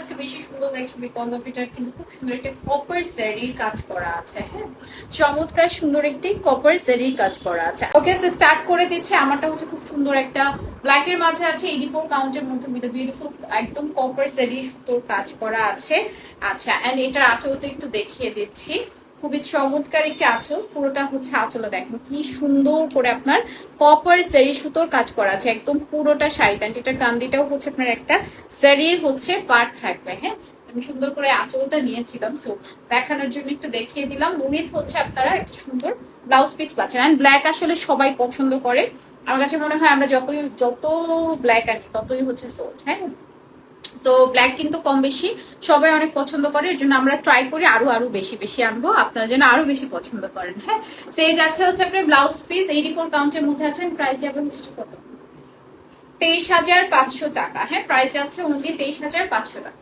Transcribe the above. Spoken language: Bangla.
আজকে বেশি সুন্দর লাগছে বিকজ অফ এটা কিন্তু খুব সুন্দর একটা কপার জারির কাজ করা আছে। হ্যাঁ, চমৎকার সুন্দর একটি কপার জারির কাজ করা আছে। ওকে, সো স্টার্ট করে দিচ্ছে। আমারটা হচ্ছে খুব সুন্দর একটা ব্ল্যাক এর মাঝে আছে 84 কাউন্টের মধ্যে বিউটিফুল একদম কপার জারি সুতোর কাজ করা আছে। আচ্ছা, এন্ড এটার আঁচলটা একটু দেখিয়ে দিচ্ছি। খুবই চমৎকার একটি আঁচল, পুরোটা হচ্ছে আঁচলে দেখেন কি সুন্দর করে আপনার কপার জারি সুতোর কাজ করা আছে একদম পুরোটা শাড়িতে। এটার কান্দিটাও হচ্ছে আপনার একটা জারির হচ্ছে পার্ট থাকবে। হ্যাঁ, আমি সুন্দর করে আঁচলটা নিয়েছিলাম, সো দেখানোর জন্য একটু দেখিয়ে দিলাম। উইথ হচ্ছে আপনারা একটা সুন্দর ব্লাউজ পিস পাচ্ছেন। এন্ড ব্ল্যাক আসলে সবাই পছন্দ করে, আমার কাছে মনে হয় আমরা যত ব্ল্যাক আনি ততই হচ্ছে সোল্ড। হ্যাঁ, সো ব্ল্যাক কিন্তু কম বেশি সবাই অনেক পছন্দ করে, এর জন্য আমরা ট্রাই করি আরো আরো বেশি বেশি আনবো, আপনারা যেন আরো বেশি পছন্দ করেন। হ্যাঁ, সেই যাচ্ছে হচ্ছে আপনার ব্লাউজ পিস 84 কাউন্টের মধ্যে আছেন। প্রাইস যাবে হচ্ছে কত? 23,500 টাকা। হ্যাঁ, প্রাইস যাচ্ছে অনলি 23,500 টাকা।